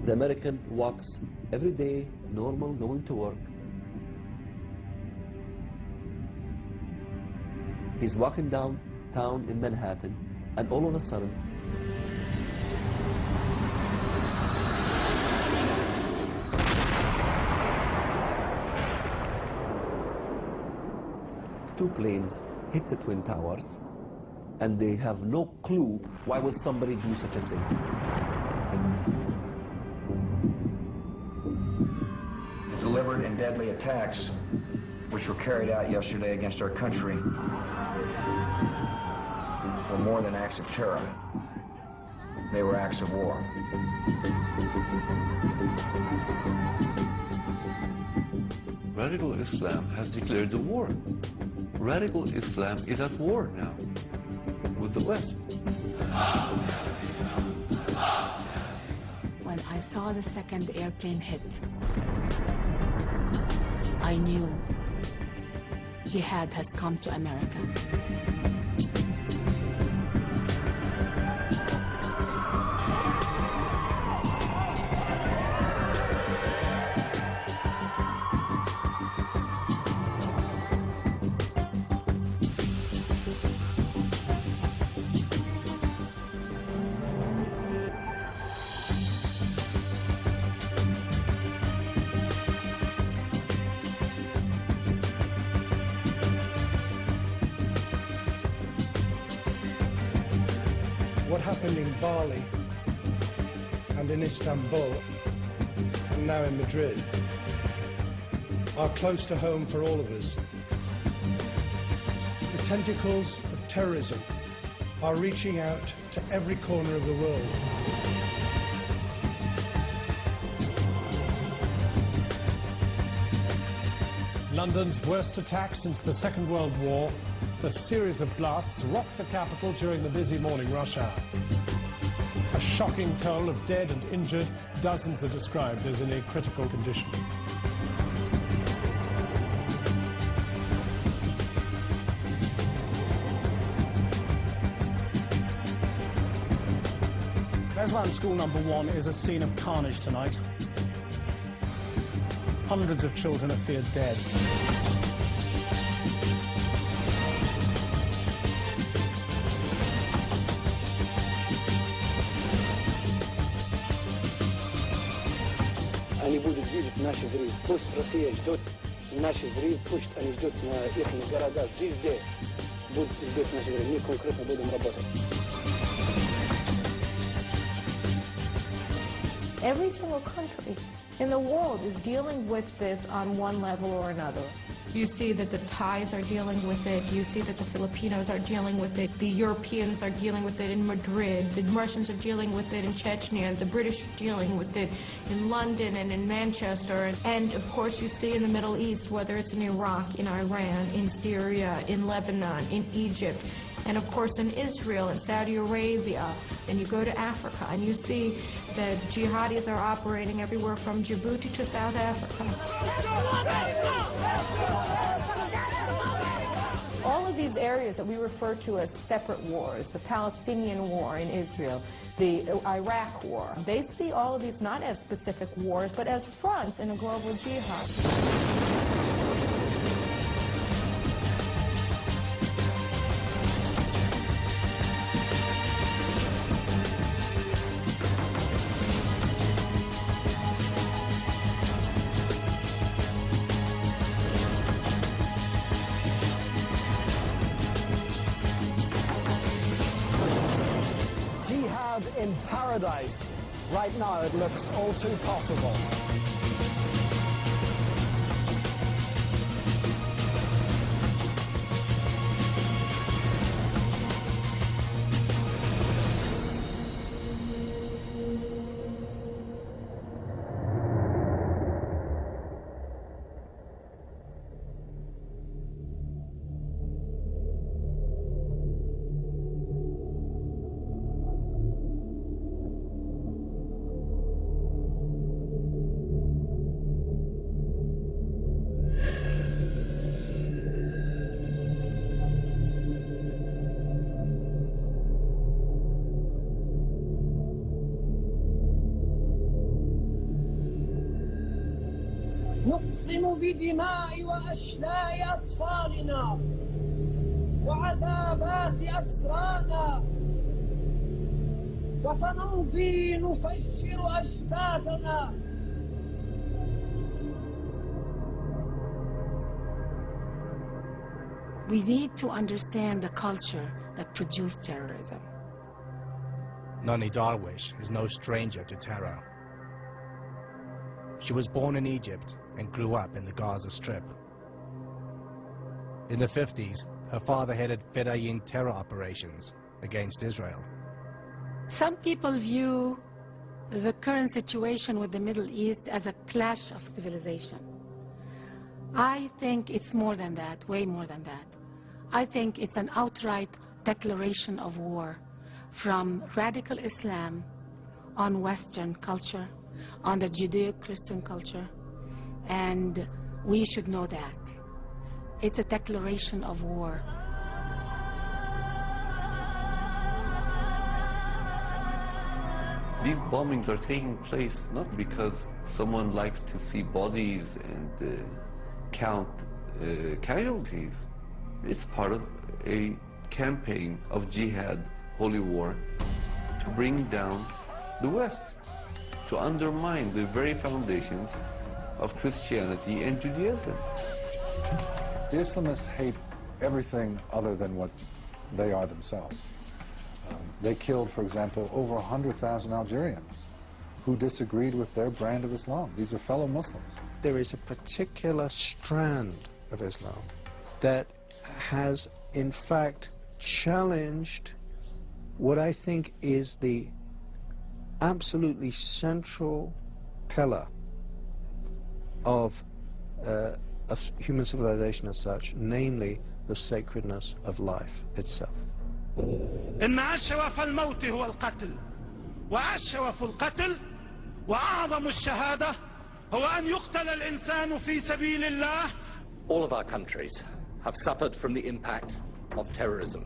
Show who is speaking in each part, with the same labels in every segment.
Speaker 1: The American walks every day, normal, going to work. He's walking downtown in Manhattan, and all of a sudden, two planes hit the Twin Towers, and they have no clue why would somebody do such a thing.
Speaker 2: Deliberate and deadly attacks which were carried out yesterday against our country were more than acts of terror. They were acts of war.
Speaker 3: Radical Islam has declared the war. Radical Islam is at war now with the West.
Speaker 4: When I saw the second airplane hit, I knew jihad has come to America.
Speaker 5: What happened in Bali and in Istanbul and now in Madrid are close to home for all of us. The tentacles of terrorism are reaching out to every corner of the world.
Speaker 6: London's worst attack since the Second World War. A series of blasts rocked the capital during the busy morning rush hour. A shocking toll of dead and injured. Dozens are described as in a critical condition.
Speaker 7: Beslan School number 1 is a scene of carnage tonight. Hundreds of children are feared dead.
Speaker 8: Они будут видеть наши зрители. Пусть Россия ждет наши зрители, пусть они ждут на их города, везде будут ждать наши зрители. Мы конкретно будем работать.
Speaker 9: Every single country in the world is dealing with this on one level or another. You see that the Thais are dealing with it. You see that the Filipinos are dealing with it. The Europeans are dealing with it in Madrid. The Russians are dealing with it in Chechnya. The British are dealing with it in London and in Manchester. And of course you see in the Middle East, whether it's in Iraq, in Iran, in Syria, in Lebanon, in Egypt. And of course in Israel and Saudi Arabia, and you go to Africa and you see that jihadis are operating everywhere from Djibouti to South Africa. All of these areas that we refer to as separate wars, the Palestinian war in Israel, the Iraq war, they see all of these not as specific wars, but as fronts in a global jihad.
Speaker 10: Jihad in paradise. Right now it looks all too possible.
Speaker 11: نقسم بدماء وأشلاء أطفالنا وعذابات أسرانا وسنمضي نفجر أجسادنا.
Speaker 4: We need to understand the culture that produced terrorism.
Speaker 12: Nani Darwish is no stranger to terror. She was born in Egypt and grew up in the Gaza Strip. In the 50s, her father headed Fedayeen terror operations against Israel.
Speaker 4: Some people view the current situation with the Middle East as a clash of civilization. I think it's more than that, way more than that. I think it's an outright declaration of war from radical Islam on Western culture, on the Judeo-Christian culture, and we should know that. It's a declaration of war.
Speaker 3: These bombings are taking place not because someone likes to see bodies and count casualties. It's part of a campaign of jihad, holy war, to bring down the West, to undermine the very foundations of Christianity and Judaism.
Speaker 13: The Islamists hate everything other than what they are themselves. They killed, for example, over 100,000 Algerians who disagreed with their brand of Islam. These are fellow Muslims.
Speaker 14: There is a particular strand of Islam that has, in fact, challenged what I think is the absolutely central pillar of human civilization as such, namely the sacredness of life itself.
Speaker 15: إن أشرف الموت هو القتل وأشرف القتل وأعظم الشهادة هو أن يقتل الإنسان في سبيل الله.
Speaker 16: All of our countries have suffered from the impact of terrorism.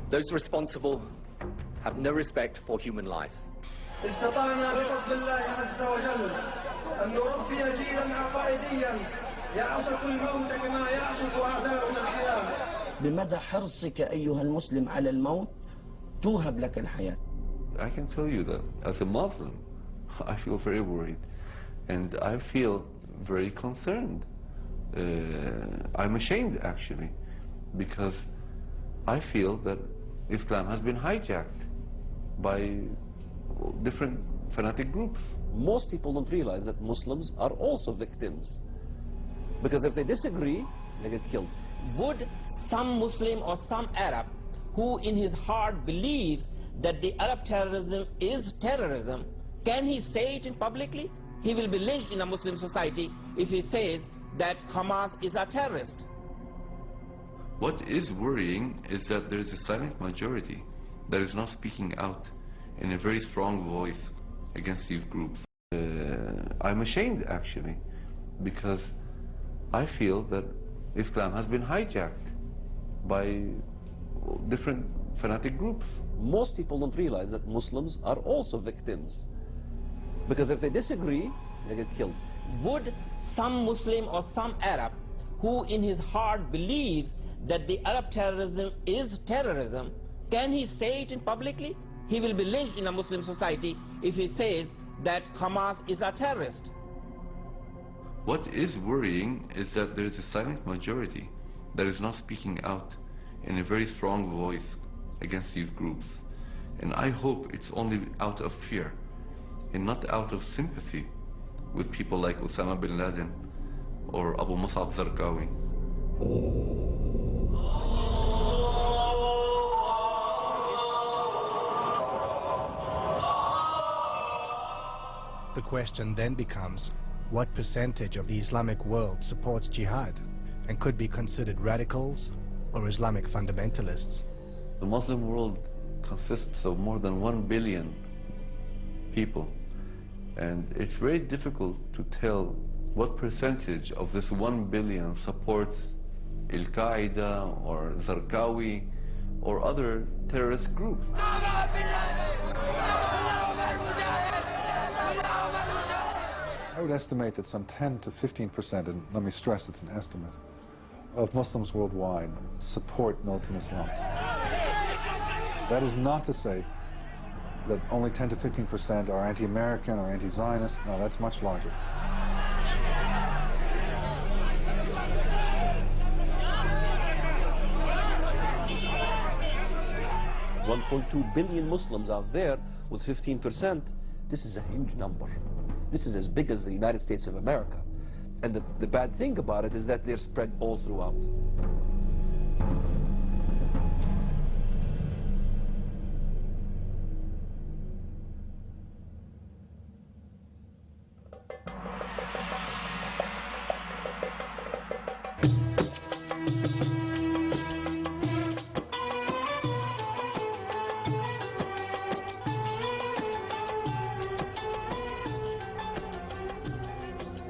Speaker 16: Those responsible have no respect for human life.
Speaker 17: استطعنا بفضل الله عز وجل أن نربي جيلا عقائديا يعشق الموت كما يعشق أعداؤنا الحياة.
Speaker 18: بمدى حرصك أيها المسلم على الموت توهب لك الحياة.
Speaker 3: I can tell you that as a Muslim, I feel very worried and I feel very concerned. I'm ashamed actually, because I feel that Islam has been hijacked by different fanatic groups.
Speaker 1: Most people don't realize that Muslims are also victims, because if they disagree, they get killed.
Speaker 19: Would some Muslim or some Arab who in his heart believes that the Arab terrorism is terrorism, can he say it publicly? He will be lynched in a Muslim society if he says that Hamas is a terrorist.
Speaker 3: What is worrying is that there is a silent majority that is not speaking out in a very strong voice against these groups. I'm ashamed, actually, because I feel that Islam has been hijacked by different fanatic groups.
Speaker 1: Most people don't realize that Muslims are also victims, because if they disagree, they get killed.
Speaker 19: Would some Muslim or some Arab who in his heart believes that the Arab terrorism is terrorism, can he say it in publicly? He will be lynched in a Muslim society if he says that Hamas is a terrorist.
Speaker 3: What is worrying is that there is a silent majority that is not speaking out in a very strong voice against these groups. And I hope it's only out of fear and not out of sympathy with people like Osama bin Laden or Abu Musab Zarqawi.
Speaker 12: The question then becomes, what percentage of the Islamic world supports jihad and could be considered radicals or Islamic fundamentalists?
Speaker 3: The Muslim world consists of more than 1 billion people, and it's very difficult to tell what percentage of this 1 billion supports Al-Qaeda or Zarqawi or other terrorist groups.
Speaker 13: I would estimate that some 10 to 15%, and let me stress it's an estimate, of Muslims worldwide support militant Islam. That is not to say that only 10 to 15% are anti-American or anti-Zionist. No, that's much larger.
Speaker 1: $1.2 billion Muslims out there with 15%. This is a huge number. This is as big as the United States of America. And the bad thing about it is that they're spread all throughout.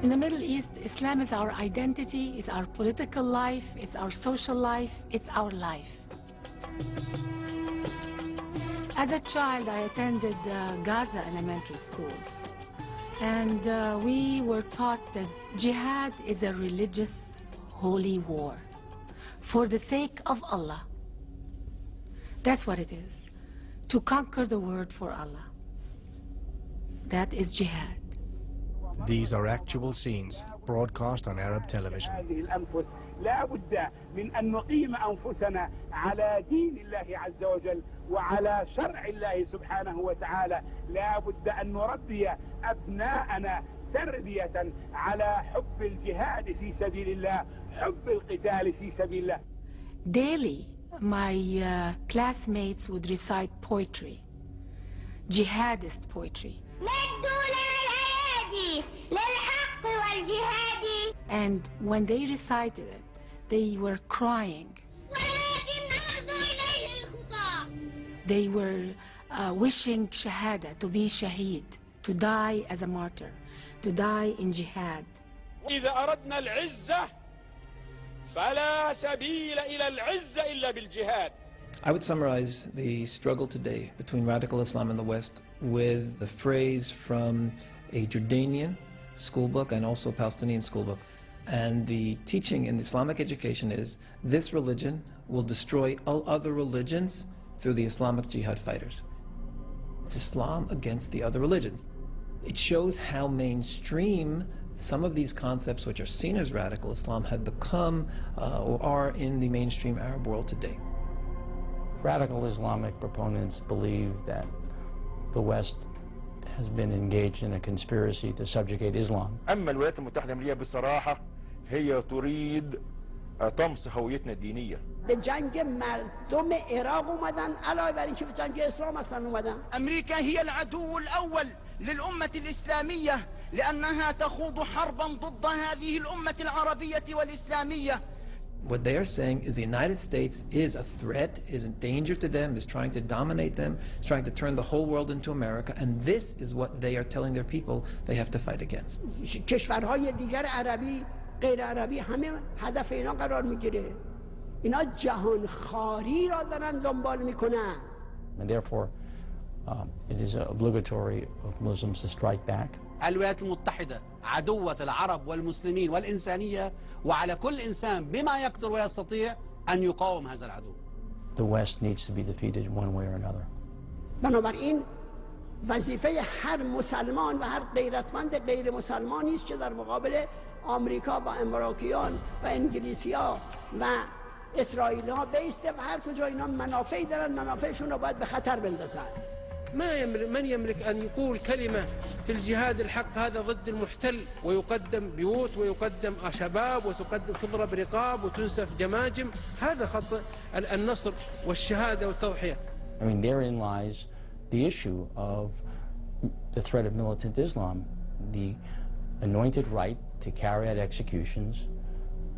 Speaker 4: In the Middle East, Islam is our identity, it's our political life, it's our social life, it's our life. As a child, I attended Gaza elementary schools, and we were taught that jihad is a religious holy war for the sake of Allah. That's what it is, to conquer the word for Allah. That is jihad.
Speaker 12: These are actual scenes broadcast on Arab television.
Speaker 20: لا بد من أن نقيم أنفسنا على دين الله عز وجل وعلى شرع الله سبحانه وتعالى. لا بد أن نربي أبناءنا تربية على حب الجهاد في سبيل الله، حب القتال في سبيل الله.
Speaker 4: Daily, my classmates would recite poetry, jihadist poetry. And when they recited it, they were crying. They were wishing shahada, to be shaheed, to die as a martyr, to die in jihad.
Speaker 20: إذا أردنا العزة فلا سبيل إلى العزة إلا بالجهاد.
Speaker 21: I would summarize the struggle today between radical Islam in the West with the phrase from a Jordanian schoolbook and also a Palestinian schoolbook. And the teaching in Islamic education is this religion will destroy all other religions through the Islamic jihad fighters. It's Islam against the other religions. It shows how mainstream some of these concepts which are seen as radical Islam had become or are in the mainstream Arab world today.
Speaker 22: Radical Islamic proponents believe that the West has been engaged in a conspiracy to subjugate Islam.
Speaker 23: أما الولايات المتحدة الأمريكية بصراحة هي تريد طمس هويتنا الدينية.
Speaker 11: به جنگ مردم عراق اومدن علاوه بر اینکه به جنگ اسلام اصلا اومدن.
Speaker 24: امریکا هي العدو الاول للامه الاسلاميه لانها تخوض حربا ضد هذه الامه العربيه والاسلاميه.
Speaker 21: What they are saying is the United States is a threat, is a danger to them, is trying to dominate them, is trying to turn the whole world into America, and this is what they are telling their people they have to fight against.
Speaker 11: کشورهای دیگر عربی غیر عربی همه هدف اینا قرار میگیره. اینا جهان خاری را دارن دنبال میکنن.
Speaker 22: And therefore, it is obligatory of Muslims to strike back.
Speaker 2: الولايات المتحدة عدوة العرب والمسلمين والإنسانية، وعلى كل إنسان بما يقدر ويستطيع أن يقاوم هذا العدو.
Speaker 22: The West needs to be defeated one way or another.
Speaker 11: بنابراین وظیفه هر مسلمان و هر غیرتمند غیر مسلمانی است که در مقابل آمریکا و امریکیان و انگلیسی‌ها و اسرائیل‌ها بیسته و هر کجا اینا منافعی دارن منافعشون رو باید به خطر بندازن.
Speaker 5: من يملك أن يقول كلمة في الجهاد الحق هذا ضد المحتل ويقدم بيوت ويقدم شباب وتقدم تضرب رقاب وتنسف جماجم، هذا خط النصر والشهادة والتضحية.
Speaker 22: I mean, therein lies the issue of the threat of militant Islam, the anointed right to carry out executions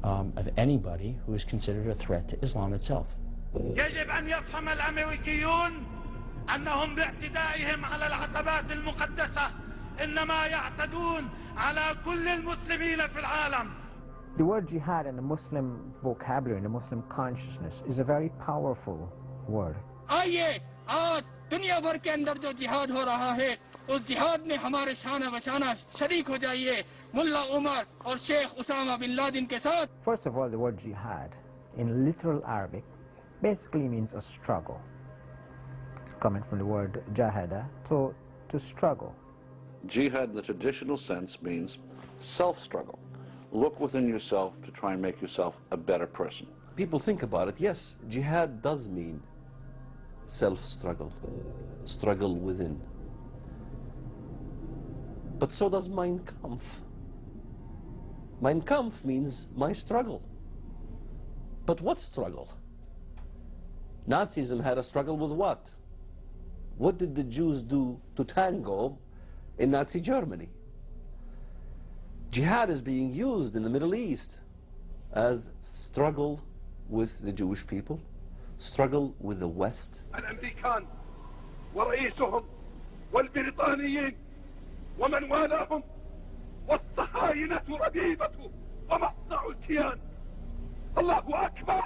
Speaker 22: of anybody who is considered a threat to Islam itself.
Speaker 15: يجب أن يفهم الأمريكيون أنهم باعتدائهم على العتبات المقدسة إنما يعتدون على كل المسلمين في العالم.
Speaker 6: The word jihad in the Muslim vocabulary, in the Muslim consciousness, is a very powerful word.
Speaker 7: आइए आज दुनिया भर के अंदर जो जिहाद हो रहा है उस जिहाद में हमारे शाना बशाना शरीक हो जाइए मुल्ला उमर और शेख उसामा बिन लादेन के साथ.
Speaker 6: First of all, the word jihad in literal Arabic basically means a struggle, coming from the word jahada, to struggle.
Speaker 25: Jihad in the traditional sense means self-struggle. Look within yourself to try and make yourself a better person.
Speaker 1: People think about it, yes, jihad does mean self-struggle, struggle within. But so does Mein Kampf. Mein Kampf means my struggle. But what struggle? Nazism had a struggle with what? What did the Jews do to tango in Nazi Germany? Jihad is being used in the Middle East as struggle with the Jewish people, struggle with the West.
Speaker 15: الأمريكان ورئيسهم والبريطانيين ومن والاهم والصهاينة ربيبة ومصنع الكيان. الله أكبر.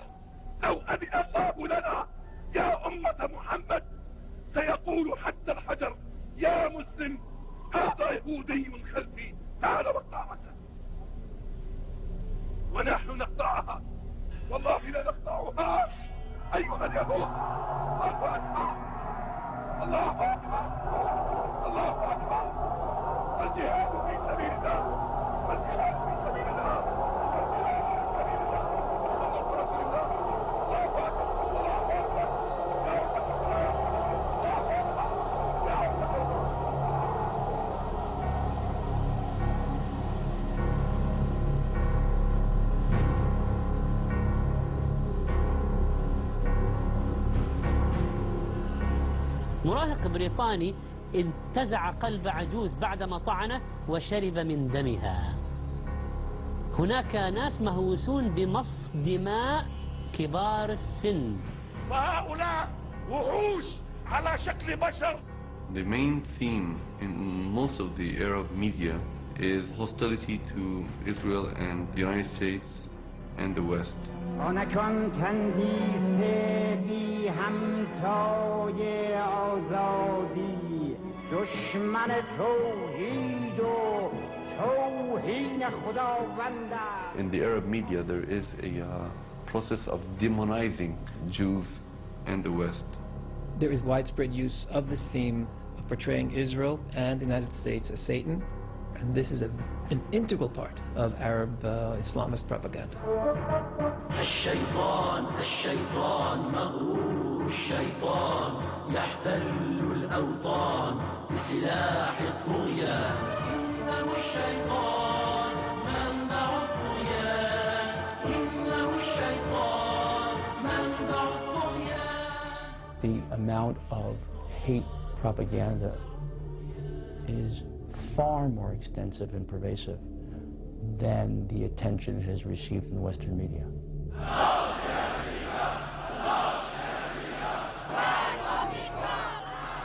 Speaker 15: لو أذن الله لنا يا أمة محمد سيقول حتى الحجر يا مسلم هذا يهودي خلفي تعال واقطع رأسه. ونحن نقطعها والله لا نقطعها أيها اليهود. الله أكبر الله أكبر الله أكبر. الجهاد في سبيل الله الجهاد في سبيل الله الجهاد في سبيل الله ونصرة الله. الله أكبر الله أكبر يا أمة الله أكبر يا أمة الله.
Speaker 26: مراهق بريطاني انتزع قلب عجوز بعدما طعنه وشرب من دمها. هناك ناس مهووسون بمص دماء كبار السن.
Speaker 15: وهؤلاء وحوش على شكل بشر.
Speaker 3: The main theme in most of the Arab media is hostility to Israel and the United States and the West.
Speaker 27: آنکان تندیس بی همتای آزادی دشمن توحید و توهین خداوند.
Speaker 3: In the Arab media there is a process of demonizing Jews and the West.
Speaker 21: There is widespread use of this theme of portraying Israel and the United States as Satan, and this is an integral part of Arab Islamist propaganda.
Speaker 27: الشيطان مغرور الشيطان يحتل الأوطان بسلاح الطغيان. إنه الشيطان منبع الطغيان إنه الشيطان منبع الطغيان.
Speaker 22: The amount of hate propaganda is far more extensive and pervasive than the attention it has received in the Western media.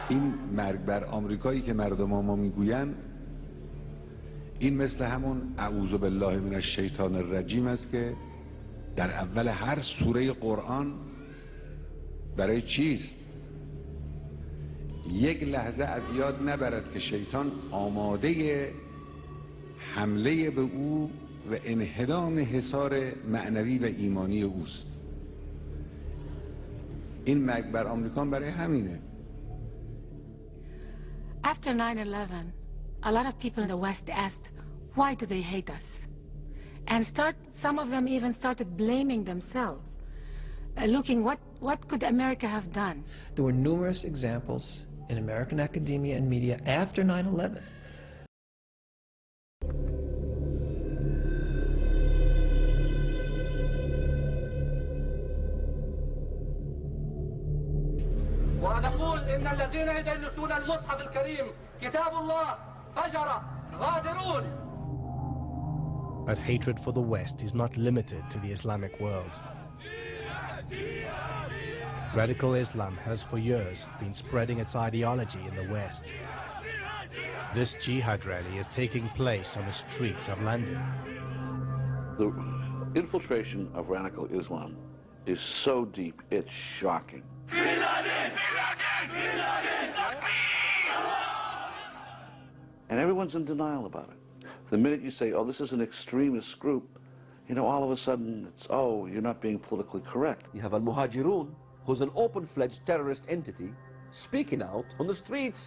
Speaker 8: این مرگ بر آمریکایی که مردم ما میگوین این مثل همون اعوذ بالله من الشیطان الرجیم است که در اول هر سوره قرآن برای چیست؟ یک لحظه از یاد نبرد که شیطان آماده حمله به او و انهدام حصار معنوی و ایمانی اوست. این مرگ بر آمریکا برای همینه.
Speaker 4: After 9/11, a lot of people in the West asked, why do they hate us? And some of them even started blaming themselves, looking what could America have done?
Speaker 21: There were numerous examples in American academia and media after 9/11.
Speaker 9: ونقول إن الذين يدنسون المصحف الكريم كتاب الله فجر غادرون.
Speaker 12: But hatred for the West is not limited to the Islamic world. Radical Islam has for years been spreading its ideology in the West. This jihad rally is taking place on the streets of London.
Speaker 25: The infiltration of radical Islam is so deep, it's shocking. And everyone's in denial about it. The minute you say, oh, this is an extremist group, you know, all of a sudden it's, oh, you're not being politically correct.
Speaker 1: You have Al-Muhajirun, who's an open-fledged terrorist entity, speaking out on the streets,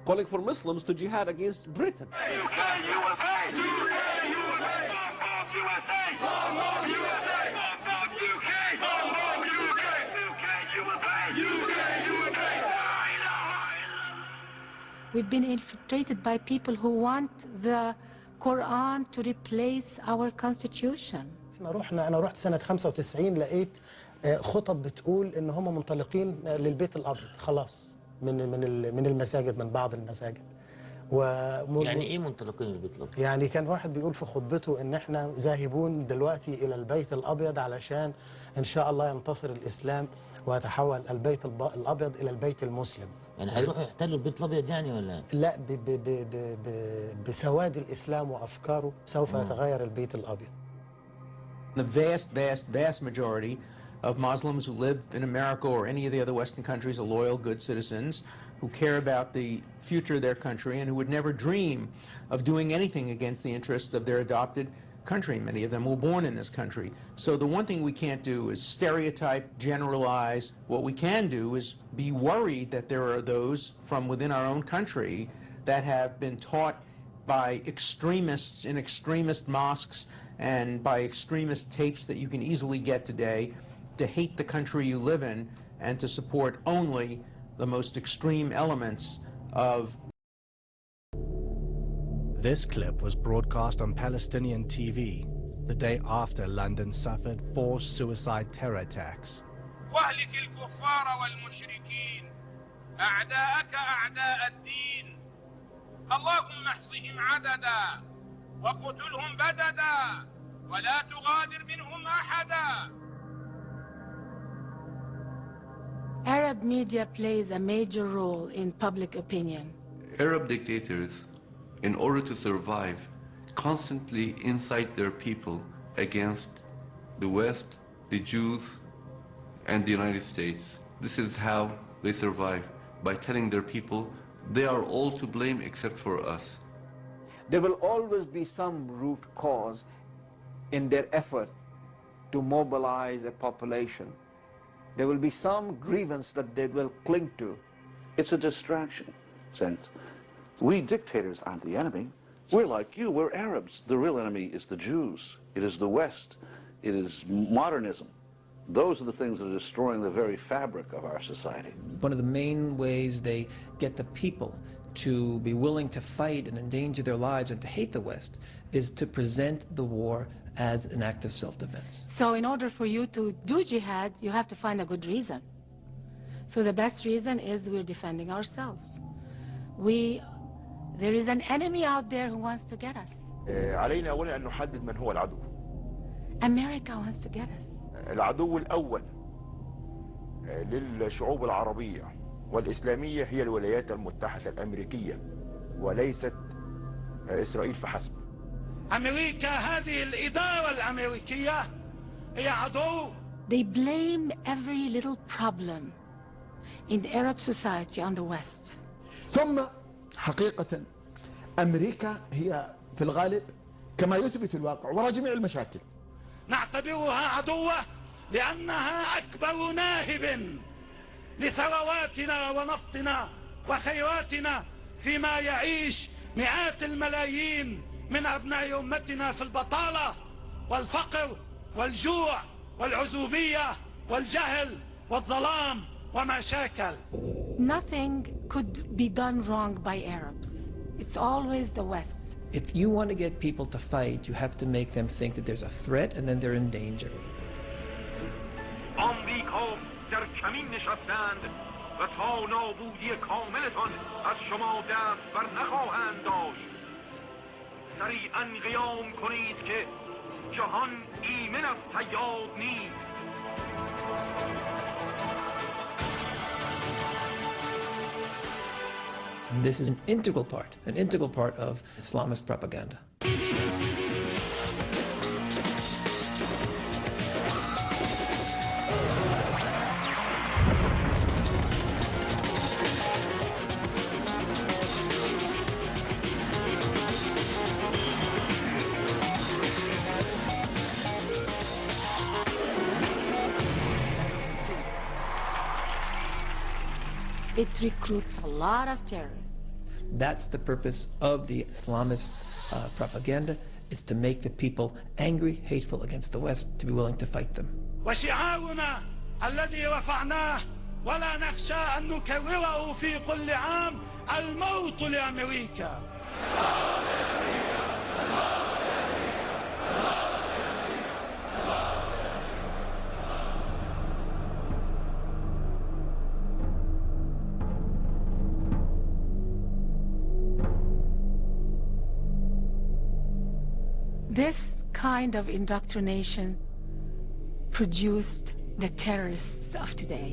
Speaker 1: calling for Muslims to jihad against Britain.
Speaker 15: UK, you will pay! UK, you will pay! Bomb USA! Bomb USA! Bomb UK! Bomb UK! UK, you will pay! UK, you will pay!
Speaker 4: We've been infiltrated by people who want the Quran to replace our constitution.
Speaker 10: أنا رحت سنة 95 لقيت خطب بتقول إن هم منطلقين للبيت الأبيض خلاص من المساجد، من بعض المساجد.
Speaker 14: يعني إيه منطلقين للبيت الأبيض؟
Speaker 10: يعني كان واحد بيقول في خطبته إن إحنا ذاهبون دلوقتي إلى البيت الأبيض علشان إن شاء الله ينتصر الإسلام ويتحول البيت الأبيض إلى البيت المسلم.
Speaker 14: يعني هيروحوا يحتلوا البيت الأبيض يعني ولا؟
Speaker 10: لا، بسواد الإسلام وأفكاره سوف يتغير البيت الأبيض.
Speaker 16: The vast majority of Muslims who live in America or any of the other Western countries are loyal, good citizens who care about the future of their country and who would never dream of doing anything against the interests of their adopted country. Many of them were born in this country. So the one thing we can't do is stereotype, generalize. What we can do is be worried that there are those from within our own country that have been taught by extremists in extremist mosques and by extremist tapes that you can easily get today to hate the country you live in and to support only the most extreme elements of.
Speaker 12: This clip was broadcast on Palestinian TV the day after London suffered 4 suicide terror attacks.
Speaker 20: واهلك الكفار والمشركين أعداءك أعداء الدين اللهم احصهم عددا وقتلهم بددا ولا تغادر منهم أحدا.
Speaker 4: Arab media plays a major role in public opinion.
Speaker 3: Arab dictators, in order to survive, constantly incite their people against the West, the Jews, and the United States. This is how they survive, by telling their people they are all to blame except for us.
Speaker 17: There will always be some root cause in their effort to mobilize a population. There will be some grievance that they will cling to.
Speaker 25: It's a distraction, Saint. We dictators aren't the enemy. We're like you, we're Arabs. The real enemy is the Jews. It is the West. It is modernism. Those are the things that are destroying the very fabric of our society.
Speaker 21: One of the main ways they get the people to be willing to fight and endanger their lives and to hate the West is to present the war as an act of self-defense.
Speaker 4: So in order for you to do jihad, you have to find a good reason. So the best reason is we're defending ourselves. There is an enemy out there who wants to get us.
Speaker 23: علينا أولا أن نحدد من هو العدو.
Speaker 4: America wants to get us.
Speaker 23: العدو الأول للشعوب العربية والإسلامية هي الولايات المتحدة الأمريكية وليست إسرائيل فحسب.
Speaker 2: أمريكا، هذه الإدارة الأمريكية هي عدو.
Speaker 4: They blame every little problem in the Arab society on the West.
Speaker 5: ثم حقيقة أمريكا هي في الغالب كما يثبت الواقع وراء جميع المشاكل.
Speaker 2: نعتبرها عدوة لأنها أكبر ناهب لثرواتنا ونفطنا وخيراتنا، فيما يعيش مئات الملايين من أبناء أمتنا في البطالة والفقر والجوع والعزوبية والجهل والظلام وما شاكل.
Speaker 4: Nothing could be done wrong by Arabs. It's always the West.
Speaker 21: If you want to get people to fight, you have to make them think that there's a threat and then they're in danger.
Speaker 15: آمریکا در کمین نشستند و تا نابودی کاملتان از شما دست بر نخواهند داشت. سریعاً قیام کنید که جهان ایمن از صیاد نیست.
Speaker 21: And this is an integral part of Islamist propaganda.
Speaker 4: It recruits a lot of terrorists.
Speaker 21: That's the purpose of the Islamists' propaganda, is to make the people angry, hateful against the West, to be willing to fight them.
Speaker 2: وشعارنا الذي رفعناه ولا نخشى أن نكرره في كل عام: الموت لأمريكا.
Speaker 4: This kind of indoctrination produced the terrorists of today.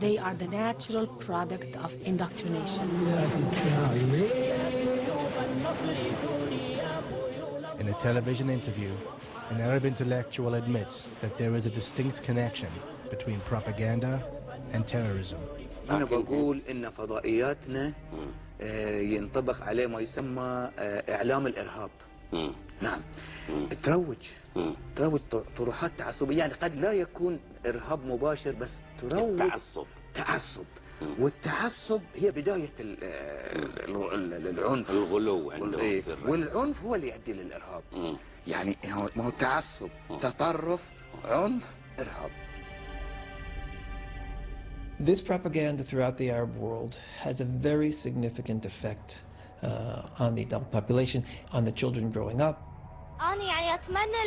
Speaker 4: They are the natural product of indoctrination.
Speaker 12: In a television interview, an Arab intellectual admits that there is a distinct connection between propaganda and terrorism.
Speaker 11: أنا بقول إن فضائياتنا ينطبق عليه ما يسمى إعلام الإرهاب. نعم. تروج طروحات تعصبية، يعني قد لا يكون إرهاب مباشر بس تروج تعصب. والتعصب هي بداية العنف،
Speaker 13: الغلو
Speaker 11: والعنف هو اللي يؤدي للإرهاب. يعني ما هو تعصب، تطرف، عنف، إرهاب.
Speaker 21: This propaganda throughout the Arab world has a very significant effect on the adult population, on the children growing up.
Speaker 18: أنا يعني أتمنى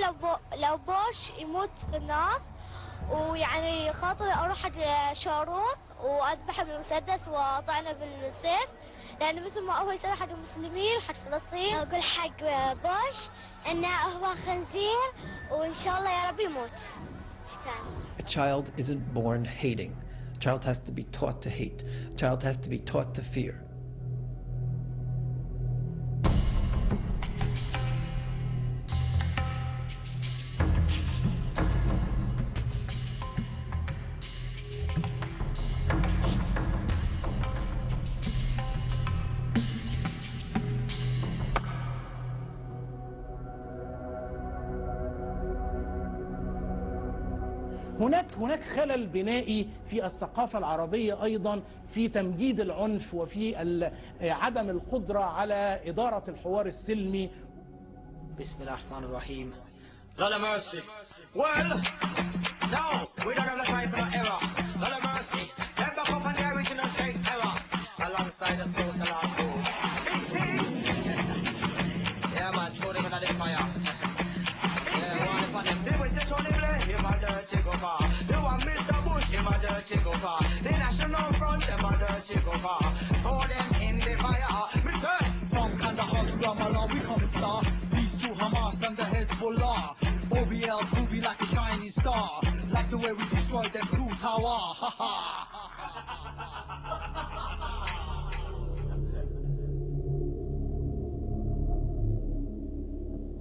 Speaker 18: لو بوش يموت في النار، ويعني خاطر أروح شارون وأذبحه بالمسدس وأطعنه بالسيف، لأنه مثل ما هو يسوي حق المسلمين وحق فلسطين. أقول حق بوش إنه هو خنزير وإن شاء الله يا رب يموت.
Speaker 21: A child isn't born hating. A child has to be taught to hate. A child has to be taught to fear.
Speaker 20: هناك خلل بنائي في الثقافة العربية أيضا، في تمجيد العنف وفي عدم القدرة على إدارة الحوار السلمي.
Speaker 19: بسم الله الرحمن الرحيم. Lord of mercy. Well, no, we don't have the time for no error. Lord of mercy. Them back up on the original straight terror. Alongside the social hardcore. Big things. Yeah man, throw them in the fire. Yeah, one of them. They will say Tony Blair, him and dirty go far. They want Mr. Bush, him and dirty go far. The National Front, him and dirty go far. Throw them in the fire. Mr. Funk and the hot
Speaker 6: star, like the way we destroyed them through Tawa. Ha ha.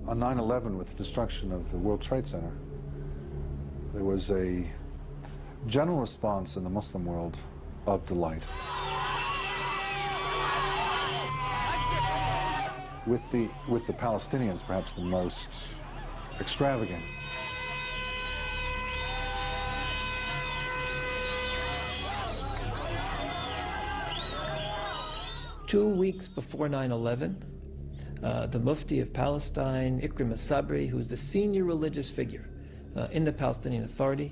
Speaker 7: On 9/11, with the destruction of the World Trade Center, there was a general response in the Muslim world of delight. With the Palestinians, perhaps the most extravagant.
Speaker 21: Two weeks before 9/11, the Mufti of Palestine, Ikrim al-Sabri, who's the senior religious figure in the Palestinian Authority,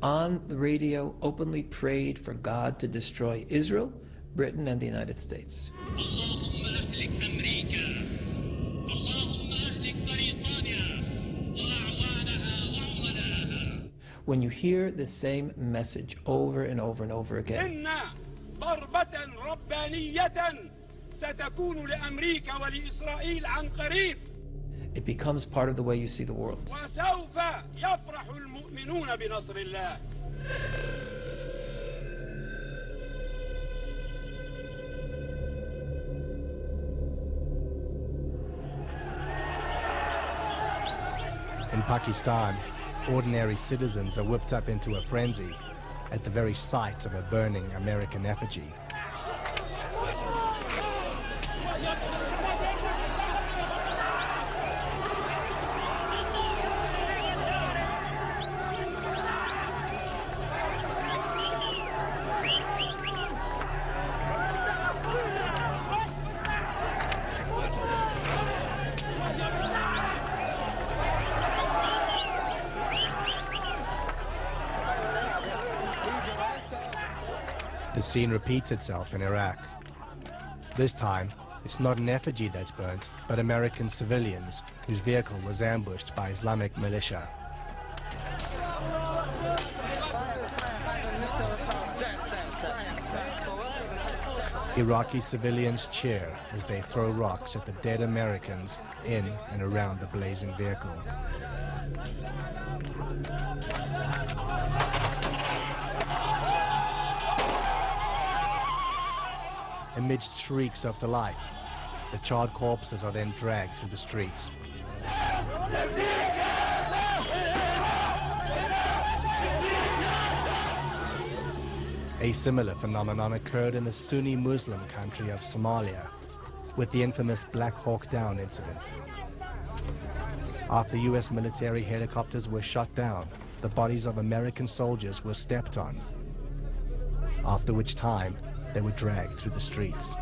Speaker 21: on the radio openly prayed for God to destroy Israel, Britain, and the United States. When you hear the same message over and over and over again,
Speaker 20: ستكون لأمريكا ولإسرائيل عن قريب.
Speaker 21: It becomes part of the way you see the world.
Speaker 20: وسوف يفرح المؤمنون بنصر الله.
Speaker 12: In Pakistan, ordinary citizens are whipped up into a frenzy at the very sight of a burning American effigy. The scene repeats itself in Iraq. This time, it's not an effigy that's burnt, but American civilians whose vehicle was ambushed by Islamic militia. Iraqi civilians cheer as they throw rocks at the dead Americans in and around the blazing vehicle. Amidst shrieks of delight, the charred corpses are then dragged through the streets. A similar phenomenon occurred in the Sunni Muslim country of Somalia with the infamous Black Hawk Down incident. After US military helicopters were shot down, the bodies of American soldiers were stepped on, after which time they were dragged through the streets.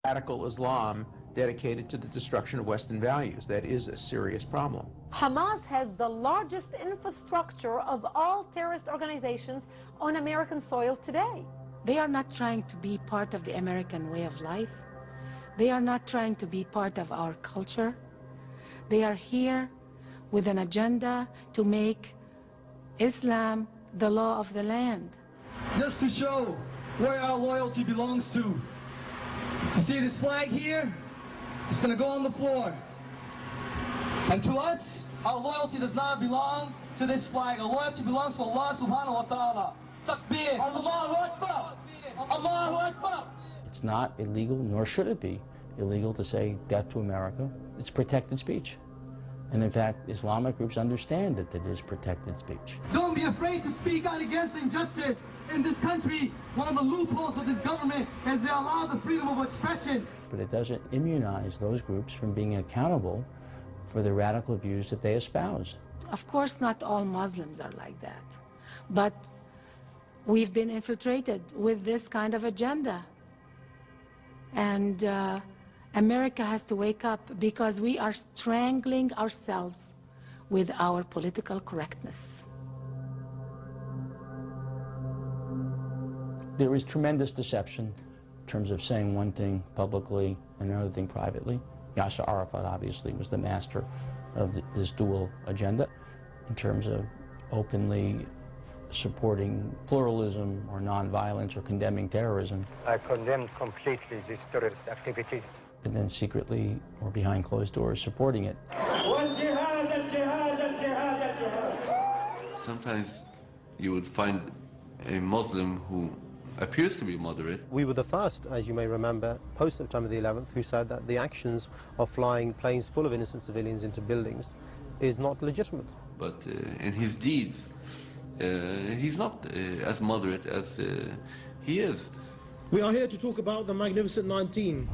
Speaker 16: Radical Islam dedicated to the destruction of Western values. That is a serious problem.
Speaker 13: Hamas has the largest infrastructure of all terrorist organizations on American soil today.
Speaker 4: They are not trying to be part of the American way of life. They are not trying to be part of our culture. They are here with an agenda to make Islam the law of the land.
Speaker 22: Just to show where our loyalty belongs to. You see this flag here? It's going to go on the floor. And to us, our loyalty does not belong to this flag. Our loyalty belongs to Allah subhanahu wa ta'ala. Takbir! Allahu Akbar! Allahu Akbar!
Speaker 24: It's not illegal, nor should it be illegal to say death to America. It's protected speech. And in fact, Islamic groups understand that it is protected speech.
Speaker 22: Don't be afraid to speak out against injustice in this country. One of the loopholes of this government is they allow the freedom of expression.
Speaker 24: But it doesn't immunize those groups from being accountable for the radical views that they espouse.
Speaker 4: Of course, not all Muslims are like that. But we've been infiltrated with this kind of agenda. And America has to wake up, because we are strangling ourselves with our political correctness.
Speaker 24: There is tremendous deception in terms of saying one thing publicly and another thing privately. Yasser Arafat obviously was the master of this dual agenda in terms of openly supporting pluralism or nonviolence or condemning terrorism,
Speaker 1: I condemn completely these terrorist activities.
Speaker 24: and then secretly or behind closed doors supporting it.
Speaker 3: Sometimes you would find a Muslim who appears to be moderate.
Speaker 8: We were the first, as you may remember, post-September the 11th, who said that the actions of flying planes full of innocent civilians into buildings is not legitimate.
Speaker 3: But in his deeds, he's not as moderate as he is.
Speaker 9: We are here to talk about the Magnificent 19.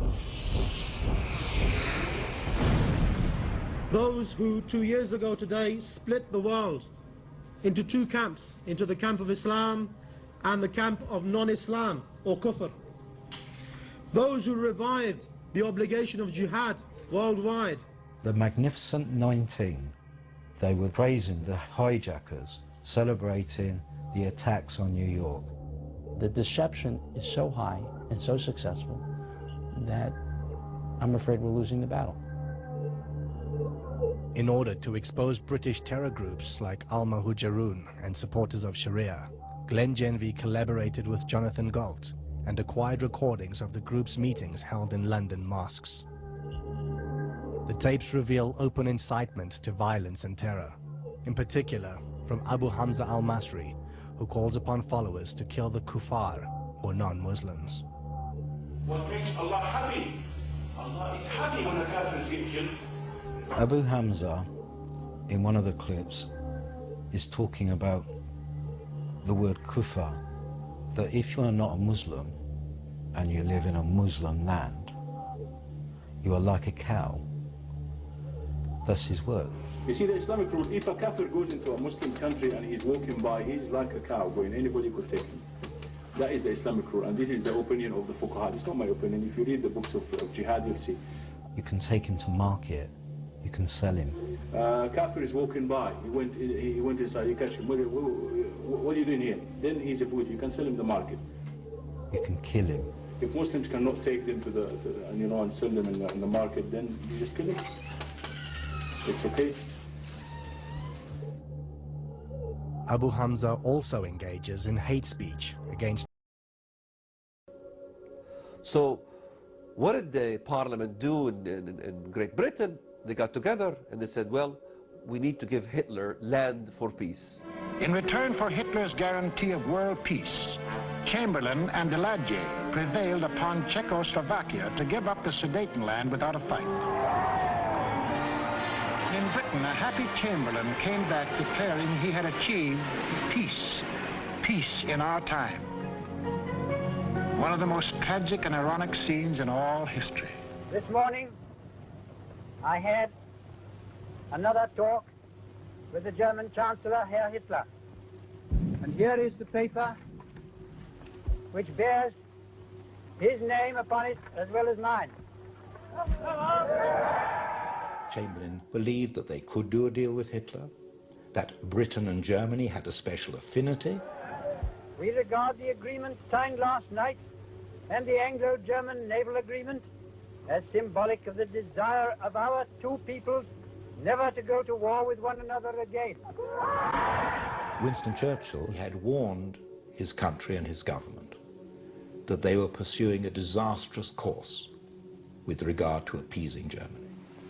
Speaker 9: Those who 2 years ago today split the world into two camps, into the camp of Islam and the camp of non-Islam or Kufr. Those who revived the obligation of jihad worldwide.
Speaker 10: The Magnificent 19, they were praising the hijackers, celebrating the attacks on New York.
Speaker 24: The deception is so high and so successful that I'm afraid we're losing the battle.
Speaker 12: In order to expose British terror groups like Al-Muhajirun and supporters of Sharia, Glenn Genvey collaborated with Jonathan Galt and acquired recordings of the group's meetings held in London mosques. The tapes reveal open incitement to violence and terror, in particular from Abu Hamza al-Masri, who calls upon followers to kill the kuffar, or non-Muslims.
Speaker 20: What makes Allah happy? Allah is happy when the kafirs get killed.
Speaker 10: Abu Hamza, in one of the clips, is talking about the word kufar, that if you are not a Muslim and you live in a Muslim land, you are like a cow. That's his word.
Speaker 20: You see the Islamic rule, if a kafir goes into a Muslim country and he's walking by, he's like a cow going, anybody could take him. That is the Islamic rule, and this is the opinion of the fuqaha. It's not my opinion. If you read the books of jihad, you'll see.
Speaker 10: You can take him to market, you can sell him.
Speaker 20: Kafir is walking by, he went inside, you catch him, what are you doing here? Then he's a food, you can sell him the market.
Speaker 10: You can kill him.
Speaker 20: If Muslims cannot take them and sell them in the market, then you just kill him. It's okay.
Speaker 12: Abu Hamza also engages in hate speech against.
Speaker 14: So what did the parliament do in Great Britain? They got together and they said, well, we need to give Hitler land for peace.
Speaker 26: In return for Hitler's guarantee of world peace, Chamberlain and Daladier prevailed upon Czechoslovakia to give up the Sudetenland without a fight. In Britain, a happy Chamberlain came back declaring he had achieved peace, peace in our time. One of the most tragic and ironic scenes in all history.
Speaker 27: This morning, I had another talk with the German Chancellor, Herr Hitler. And here is the paper which bears his name upon it as well as mine.
Speaker 28: Chamberlain believed that they could do a deal with Hitler, that Britain and Germany had a special affinity.
Speaker 27: We regard the agreement signed last night and the Anglo-German naval agreement as symbolic of the desire of our two peoples never to go to war with one another again.
Speaker 28: Winston Churchill had warned his country and his government that they were pursuing a disastrous course with regard to appeasing Germany.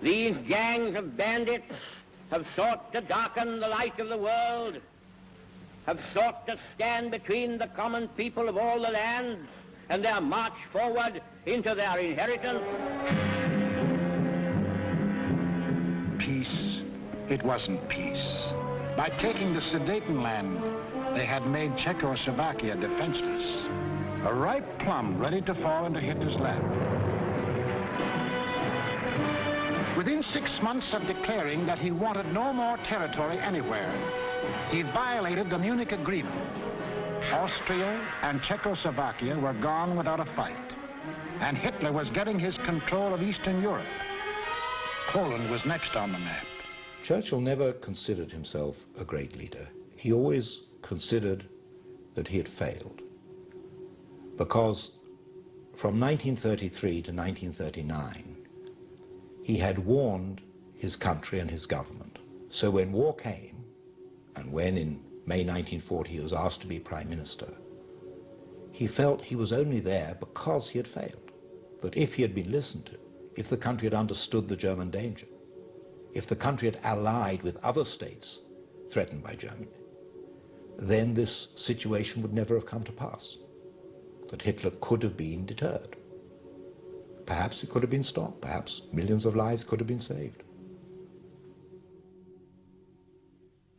Speaker 29: These gangs of bandits have sought to darken the light of the world, have sought to stand between the common people of all the lands and their march forward into their inheritance.
Speaker 26: Peace. It wasn't peace. By taking the Sudetenland, they had made Czechoslovakia defenseless, a ripe plum ready to fall into Hitler's lap. Within 6 months of declaring that he wanted no more territory anywhere, he violated the Munich Agreement. Austria and Czechoslovakia were gone without a fight, and Hitler was getting his control of Eastern Europe. Poland was next on the map.
Speaker 28: Churchill never considered himself a great leader. He always considered that he had failed, because from 1933 to 1939, he had warned his country and his government. So when war came, and when in May 1940, he was asked to be prime minister. He felt he was only there because he had failed, that if he had been listened to, if the country had understood the German danger, if the country had allied with other states threatened by Germany, then this situation would never have come to pass, that Hitler could have been deterred. Perhaps it could have been stopped, perhaps millions of lives could have been saved.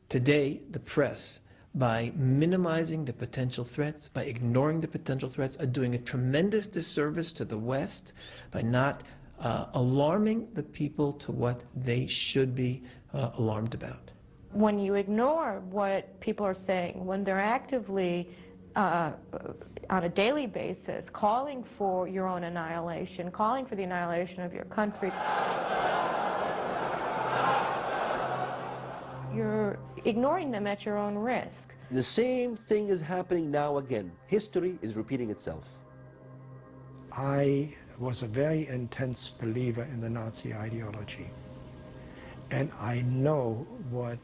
Speaker 21: Today, the press, by minimizing the potential threats, by ignoring the potential threats, are doing a tremendous disservice to the West by not alarming the people to what they should be alarmed about.
Speaker 2: When you ignore what people are saying, when they're actively on a daily basis calling for your own annihilation, calling for the annihilation of your country, you're ignoring them at your own risk.
Speaker 14: The same thing is happening now again. History is repeating itself.
Speaker 5: I was a very intense believer in the Nazi ideology. And I know what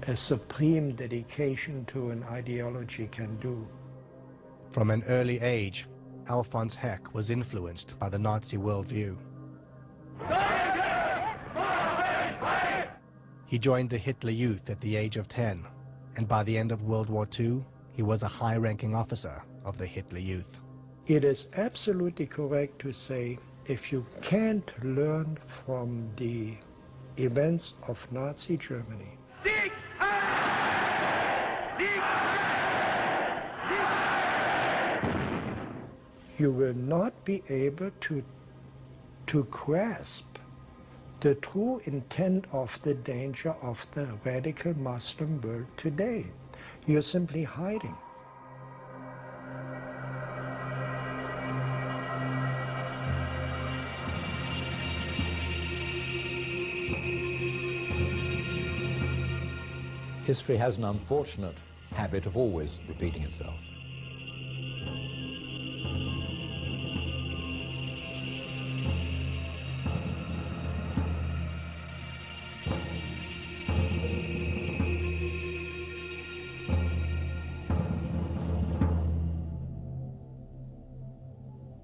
Speaker 5: a supreme dedication to an ideology can do.
Speaker 12: From an early age, Alfons Heck was influenced by the Nazi worldview. He joined the Hitler Youth at the age of 10, and by the end of World War II, he was a high-ranking officer of the Hitler Youth.
Speaker 5: It is absolutely correct to say, if you can't learn from the events of Nazi Germany, you will not be able to grasp the true intent of the danger of the radical Muslim world today. You're simply hiding.
Speaker 28: History has an unfortunate habit of always repeating itself.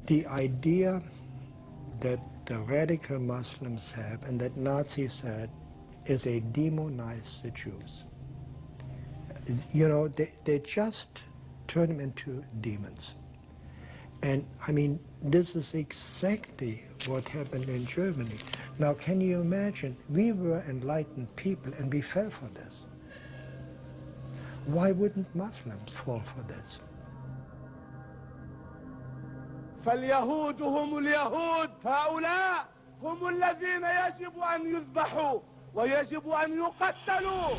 Speaker 5: The idea that the radical Muslims have and that Nazis had is they demonize the Jews. You know, they just turn them into demons. And I mean, this is exactly what happened in Germany. Now, can you imagine? We were enlightened people and we fell for this. Why wouldn't Muslims fall for this?
Speaker 20: فاليهود هم اليهود، هؤلاء هم الذين يجب أن يذبحوا ويجب أن يقتلوا.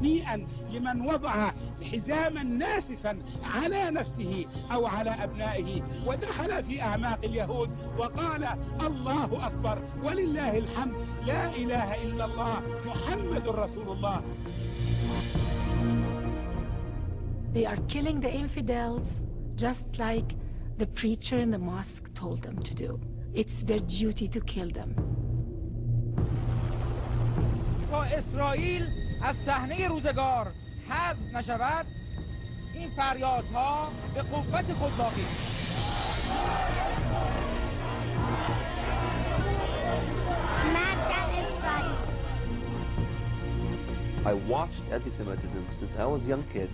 Speaker 20: هنيئا لمن وضع حزاما ناسفا على نفسه أو على أبنائه ودخل في أعماق اليهود وقال الله أكبر ولله الحمد لا إله إلا الله محمد رسول الله.
Speaker 4: They are killing the infidels just like the preacher in the mosque told them to do. It's their duty to kill them.
Speaker 11: تا اسرائیل از صحنه روزگار حذف نشود، این فریادها به قوت خود باقی.
Speaker 14: I watched anti-Semitism since I was a young kid,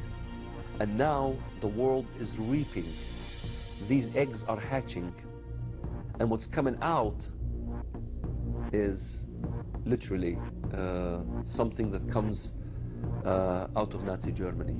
Speaker 14: and now the world is reaping. These eggs are hatching, and what's coming out is literally something that comes out of Nazi Germany.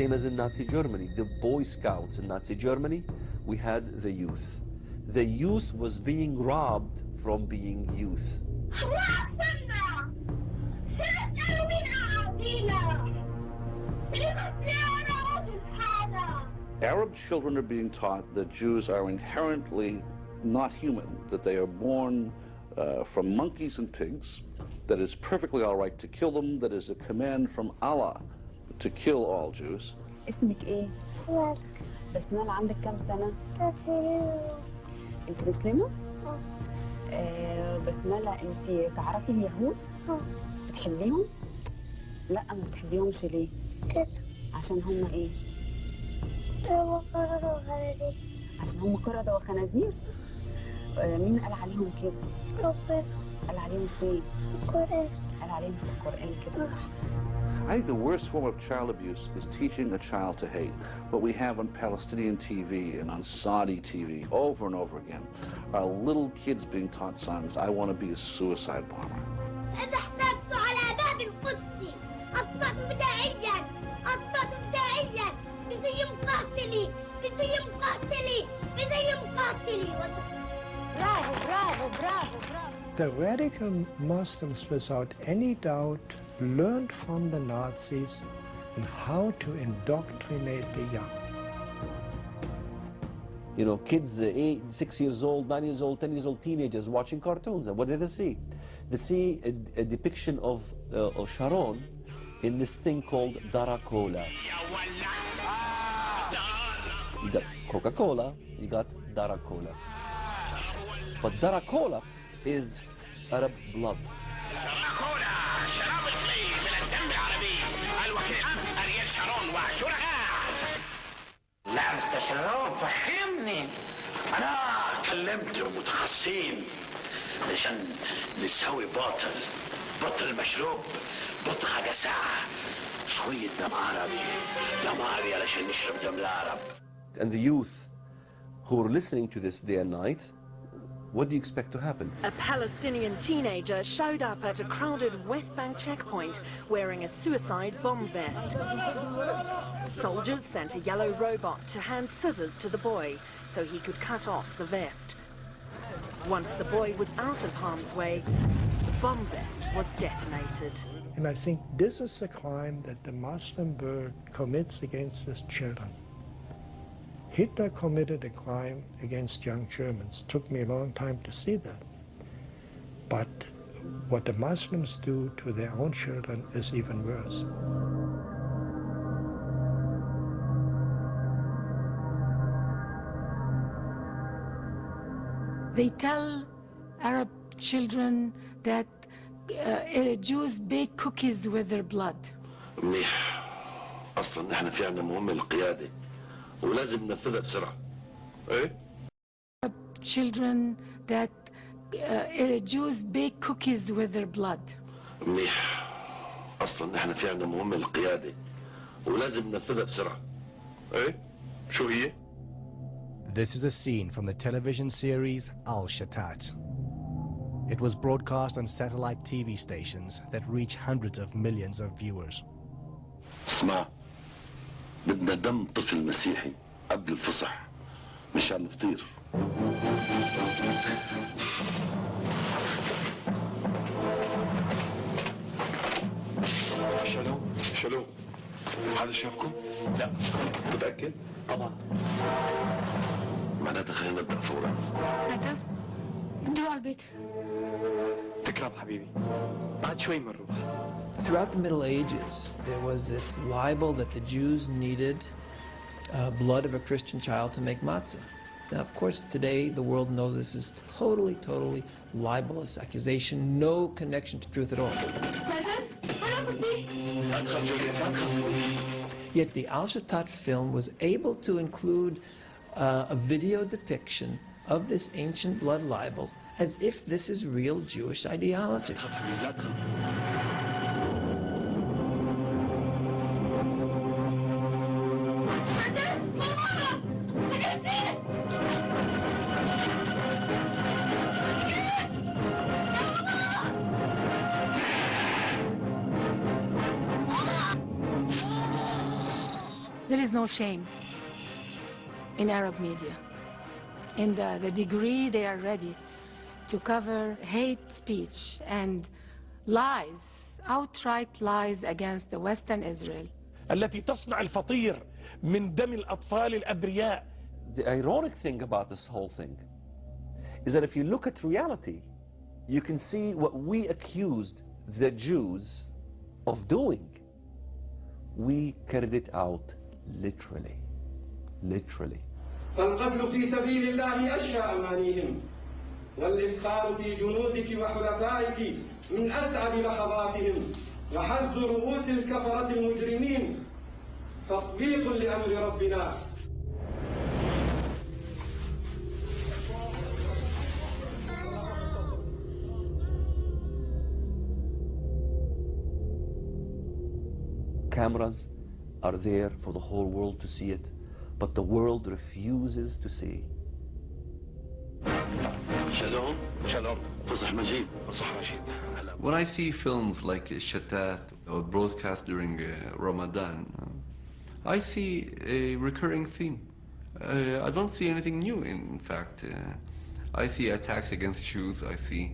Speaker 14: same as in Nazi Germany. The Boy Scouts in Nazi Germany, we had the youth. The youth was being robbed from being youth.
Speaker 6: Arab children are being taught that Jews are inherently not human, that they are born from monkeys and pigs, that it's perfectly all right to kill them, that is a command from Allah to kill all Jews.
Speaker 7: اسمك ايه؟ بسملة. بسملة عندك كم سنة؟ 3 سنين. انت مسلمة؟ بسملة انت تعرفي اليهود؟ بتحبيهم؟ لا ما بتحبيهمش ليه؟ كده. عشان هم ايه؟ هم قردة وخنازير. عشان هم قردة وخنازير؟ مين قال عليهم كده؟ ربنا. قال عليهم فين؟ في القرآن. قال عليهم في القرآن كده صح.
Speaker 6: I think the worst form of child abuse is teaching a child to hate. What we have on Palestinian TV and on Saudi TV over and over again are little kids being taught songs, I want to be a suicide bomber.
Speaker 15: إذا احتجت على باب القدس أسقط بدائيا أسقط بدائيا بزي مقاتلي بزي مقاتلي بزي مقاتلي. برافو برافو برافو برافو.
Speaker 5: The radical Muslims, without any doubt, learned from the Nazis on how to indoctrinate the young.
Speaker 14: You know, kids 8, 6 years old, 9 years old, 10 years old, teenagers watching cartoons. And what do they see? They see a depiction of Sharon in this thing called Dara-Cola. You got Coca-Cola, you got Dara-Cola. But Dara-Cola is Arab blood.
Speaker 16: لا مستر شرون فهمني. أنا كلمت المتخصصين عشان نسوي بطل المشروب بطل حاجة ساعة شوية دم عربي علشان نشرب دم العرب.
Speaker 14: And the youth who are listening to this day and night, what do you expect to happen?
Speaker 17: A Palestinian teenager showed up at a crowded West Bank checkpoint wearing a suicide bomb vest. Soldiers sent a yellow robot to hand scissors to the boy so he could cut off the vest. Once the boy was out of harm's way, the bomb vest was detonated.
Speaker 5: And I think this is the crime that the Muslim world commits against its children. Hitler committed a crime against young Germans. Took me a long time to see that. But what the Muslims do to their own children is even worse.
Speaker 4: They tell Arab children that Jews bake cookies with their blood.
Speaker 16: منيح. أصلاً نحن في عندنا مهمة للقيادة ولازم ننفذها بسرعة. إيه؟
Speaker 4: Arab children that Jews bake cookies with their blood.
Speaker 16: منيح. أصلاً نحن في عندنا مهمة للقيادة ولازم ننفذها بسرعة. إيه؟ شو هي؟
Speaker 12: This is a scene from the television series Al-Shatat. It was broadcast on satellite TV stations that reach hundreds of millions of viewers.
Speaker 16: اسمع، بدنا دم طفل مسيحي قبل الفصح مشان الفطير. شالوم هذا شافكم؟ لا. متأكد؟ طبعا. معناتها خلينا نبدأ فورا.
Speaker 15: متى؟ ندوق على البيت.
Speaker 18: تكرم حبيبي. بعد شوي بنروح.
Speaker 21: Throughout the Middle Ages, there was this libel that the Jews needed blood of a Christian child to make matzah. Now, of course, today the world knows this is totally, totally libelous accusation, no connection to truth at all. Yet the Al-Shatat film was able to include a video depiction of this ancient blood libel as if this is real Jewish ideology.
Speaker 4: There is no shame in Arab media in the degree they are ready to cover hate speech and lies, outright lies against the Western Israel.
Speaker 1: التي تصنع الفطير من دم الأطفال الأبرياء.
Speaker 14: The ironic thing about this whole thing is that if you look at reality, you can see what we accused the Jews of doing. We carried it out literally.
Speaker 3: فالقتل في سبيل الله أشهى أمانيهم والإدخال في جنودك وحلفائك من أسعد لحظاتهم وحز رؤوس الكفرة المجرمين تطبيق لأمر ربنا.
Speaker 14: Cameras are there for the whole world to see it, but the world refuses to see.
Speaker 16: Shalom, shalom.
Speaker 8: When I see films like Shatat or broadcast during Ramadan, I see a recurring theme. I don't see anything new, in fact. I see attacks against Jews. I see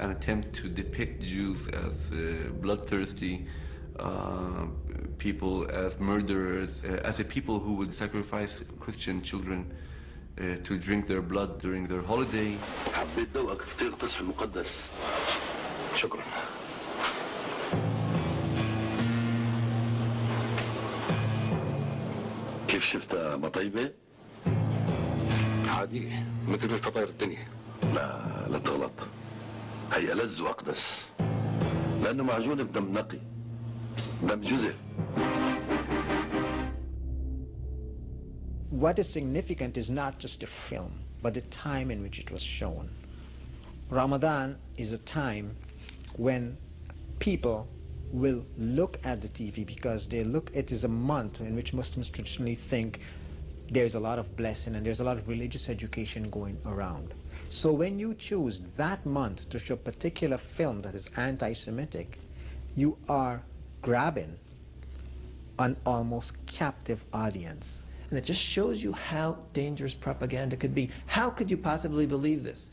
Speaker 8: an attempt to depict Jews as bloodthirsty people, as murderers, as a people who would sacrifice Christian children to drink their blood during their holiday.
Speaker 16: حبيت ذوقك فطير الفصح المقدس. شكرا. كيف شفتها ما طيبة؟ عادية مثل الفطاير الدنيا. لا تغلط. هي ألذ وأقدس. لأنه معجون بدم نقي. دم جزر.
Speaker 5: What is significant is not just the film, but the time in which it was shown. Ramadan is a time when people will look at the TV because it is a month in which Muslims traditionally think there's a lot of blessing and there's a lot of religious education going around. So when you choose that month to show a particular film that is anti-Semitic, you are grabbing an almost captive audience.
Speaker 21: And it just shows you how dangerous propaganda could be. How could you possibly believe this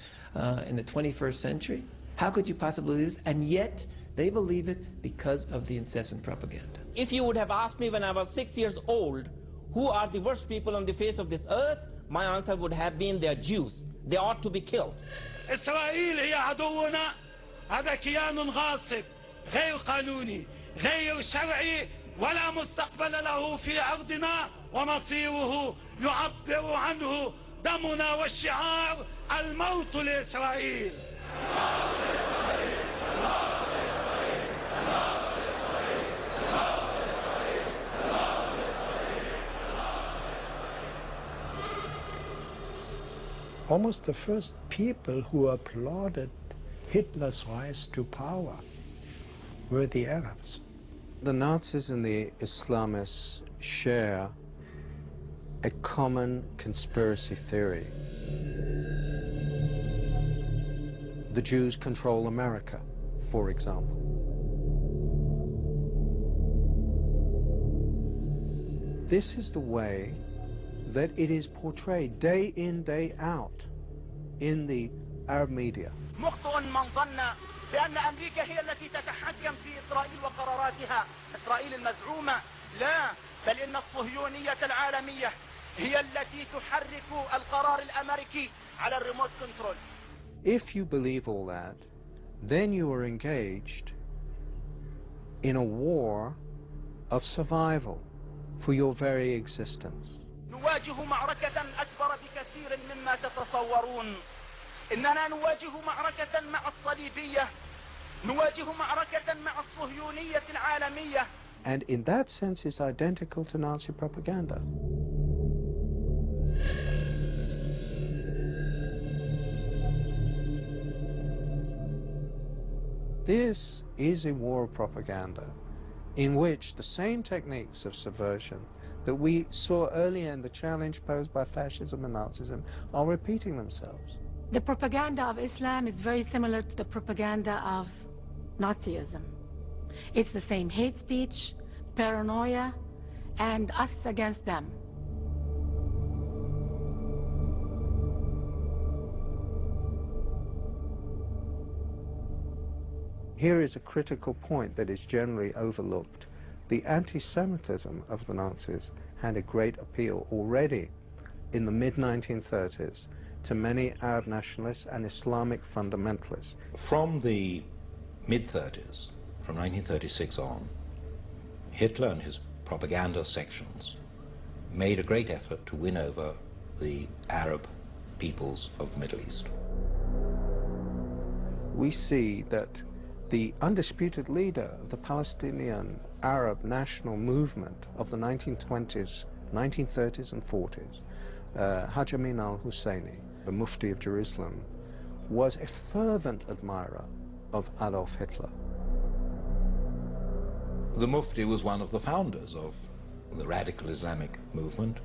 Speaker 21: in the 21st century? How could you possibly believe this? And yet, they believe it because of the incessant propaganda.
Speaker 9: If you would have asked me when I was 6 years old, who are the worst people on the face of this earth, my answer would have been they're Jews. They ought to be killed.
Speaker 1: إسرائيل هي عدونا. هذا كيان غاصب غير قانوني غير شرعي ولا مستقبل له في أرضنا ومصيره يعبر عنه دمنا والشعار الموت لإسرائيل.
Speaker 5: Almost the first people who applauded Hitler's rise to power were the Arabs.
Speaker 13: The Nazis and the Islamists share a common conspiracy theory. The Jews control America, for example. This is the way that it is portrayed day in, day out in the Arab media.
Speaker 27: مخطئ من ظن بأن أمريكا هي التي تتحكم في إسرائيل وقراراتها، إسرائيل المزعومة، لا، بل إن الصهيونية العالمية هي التي تحرك القرار الأمريكي على الريموت كنترول.
Speaker 13: If you believe all that, then you are engaged in a war of survival for your very existence.
Speaker 27: نواجه معركة أكبر بكثير مما تتصورون. إننا نواجه معركة مع الصليبية، نواجه معركة مع الصهيونية العالمية.
Speaker 13: And in that sense, it's identical to Nazi propaganda. This is a war of propaganda in which the same techniques of subversion that we saw earlier in the challenge posed by fascism and Nazism are repeating themselves.
Speaker 4: The propaganda of Islam is very similar to the propaganda of Nazism. It's the same hate speech, paranoia, and us against them.
Speaker 13: Here is a critical point that is generally overlooked. The anti-Semitism of the Nazis had a great appeal already in the mid-1930s to many Arab nationalists and Islamic fundamentalists.
Speaker 28: From the mid-30s, from 1936 on, Hitler and his propaganda sections made a great effort to win over the Arab peoples of the Middle East.
Speaker 13: We see that the undisputed leader of the Palestinian Arab national movement of the 1920s, 1930s and 40s, Haj Amin al-Husseini, the Mufti of Jerusalem, was a fervent admirer of Adolf Hitler.
Speaker 28: The Mufti was one of the founders of the radical Islamic movement,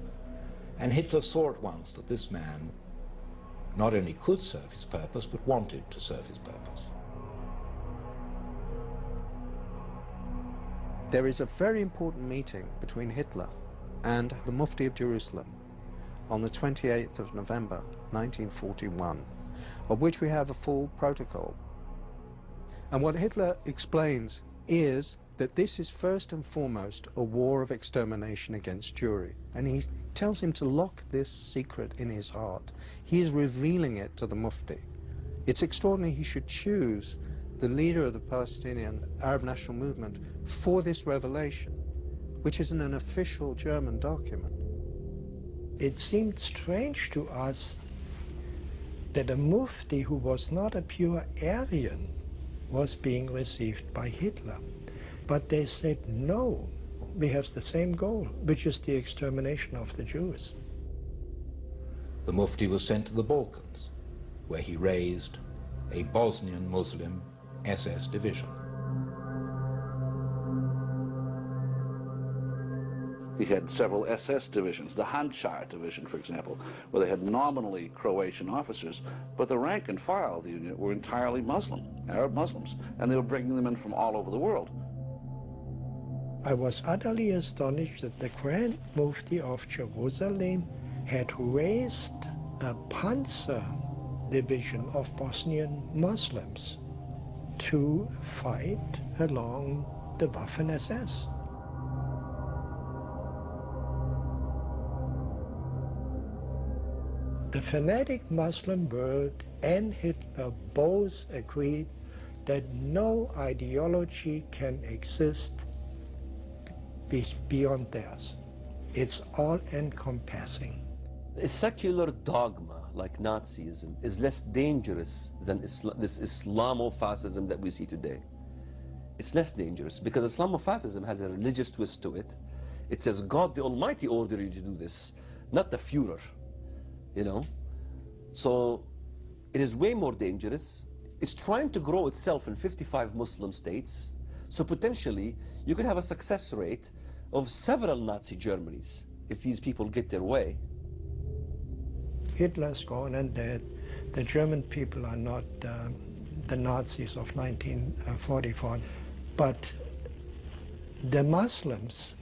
Speaker 28: and Hitler saw at once that this man not only could serve his purpose, but wanted to serve his purpose.
Speaker 13: There is a very important meeting between Hitler and the Mufti of Jerusalem on the 28th of November 1941, of which we have a full protocol. And what Hitler explains is that this is first and foremost a war of extermination against Jewry. And he tells him to lock this secret in his heart. He is revealing it to the Mufti. It's extraordinary he should choose the leader of the Palestinian Arab National Movement for this revelation, which is in an official German document.
Speaker 5: It seemed strange to us that a Mufti who was not a pure Aryan was being received by Hitler. But they said, no, we have the same goal, which is the extermination of the Jews.
Speaker 28: The Mufti was sent to the Balkans, where he raised a Bosnian Muslim SS division.
Speaker 6: He had several SS divisions, the Handschar division, for example, where they had nominally Croatian officers, but the rank and file of the unit were entirely Muslim, Arab Muslims, and they were bringing them in from all over the world.
Speaker 5: I was utterly astonished that the Grand Mufti of Jerusalem had raised a Panzer division of Bosnian Muslims to fight along the Waffen-SS. The fanatic Muslim world and Hitler both agreed that no ideology can exist beyond theirs. It's all-encompassing.
Speaker 14: A secular dogma like Nazism is less dangerous than this Islamofascism that we see today. It's less dangerous because Islamofascism has a religious twist to it. It says God the Almighty ordered you to do this, not the Führer, you know? So it is way more dangerous. It's trying to grow itself in 55 Muslim states, so potentially you could have a success rate of several Nazi Germanys if these people get their way.
Speaker 5: Hitler's gone and dead. The German people are not the Nazis of 1944, but the Muslims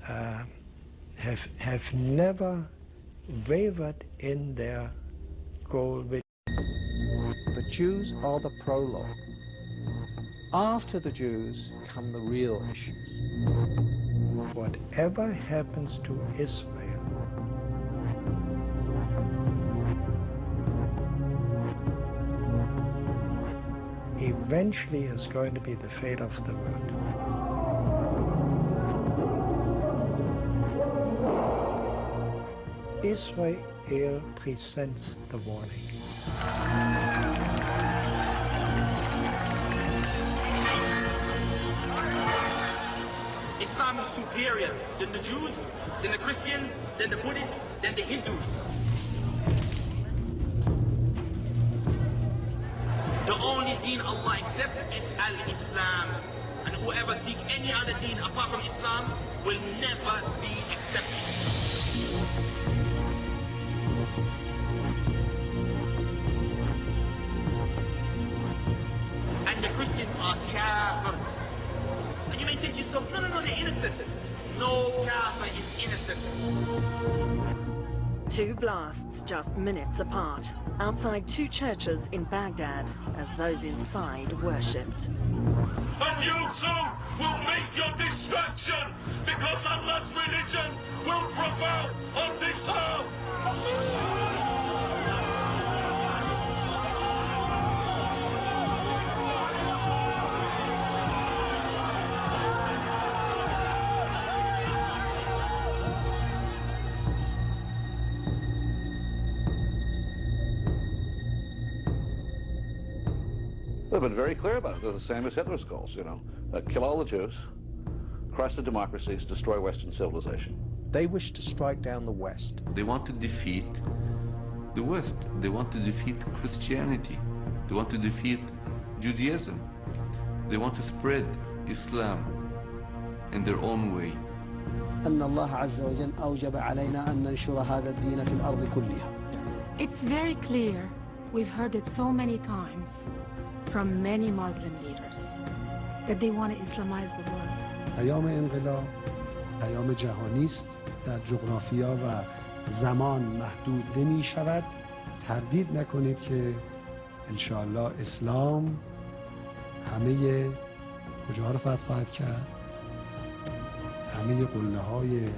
Speaker 5: have never wavered in their goal.
Speaker 13: The Jews are the prologue. After the Jews come the real issues.
Speaker 5: Whatever happens to Israel, eventually is going to be the fate of the world. Israel presents the warning.
Speaker 2: Islam is superior than the Jews, than the Christians, than the Buddhists, than the Hindus. The only deen Allah accepts is Al-Islam. And whoever seeks any other deen apart from Islam will never be accepted. And the Christians are kafirs. And you may say to yourself, no, they're innocent. No kafir is innocent.
Speaker 17: Two blasts just minutes apart, outside two churches in Baghdad, as those inside worshipped.
Speaker 10: And you too will meet your destruction, because Allah's religion will prevail on this earth.
Speaker 6: They've been very clear about it. They're the same as Hitler's goals, you know. Kill all the Jews, crush the democracies, destroy Western civilization.
Speaker 13: They wish to strike down the West.
Speaker 8: They want to defeat the West. They want to defeat Christianity. They want to defeat Judaism. They want to spread Islam in their own way.
Speaker 19: أن الله عز وجل أوجب علينا أن ننشر هذا الدين في الأرض كلها.
Speaker 4: It's very clear. We've heard it so many times from many Muslim leaders that they want to Islamize the world.
Speaker 19: پیام انقلاب پیام جهانی است، در جغرافیا و زمان محدود نمی شود. تردید نکنید که انشاءالله اسلام همه کجا رو فتح خواهد کرد؟ همه قله های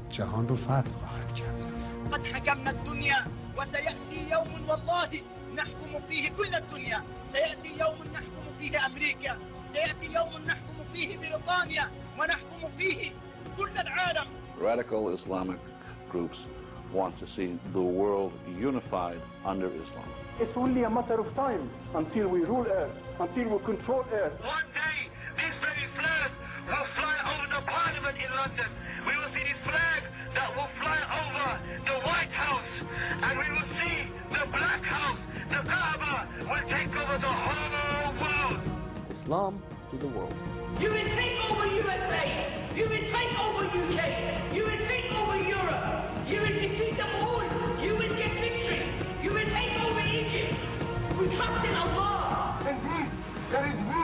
Speaker 19: جهان رو فتح خواهد کرد.
Speaker 27: قد حكمنا الدنيا وسيأتي يوم والله نحكم فيه كل الدنيا. سيأتي يوم نحكم فيه أمريكا، سيأتي يوم نحكم فيه بريطانيا، ونحكم فيه كل العالم.
Speaker 6: Radical Islamic groups want to see the world unified under Islam.
Speaker 20: It's only a matter of time until we rule Earth, until we control Earth.
Speaker 10: One day, this very flag will fly over the Parliament in London. We will see this flag that will fly over the White House, and we will see the Black House, the Kaaba, will take over the whole world.
Speaker 14: Islam to the world.
Speaker 15: You will take over USA. You will take over UK. You will take over Europe. You will defeat them all. You will get victory. You will take over Egypt. We trust in Allah.
Speaker 10: Indeed, there is He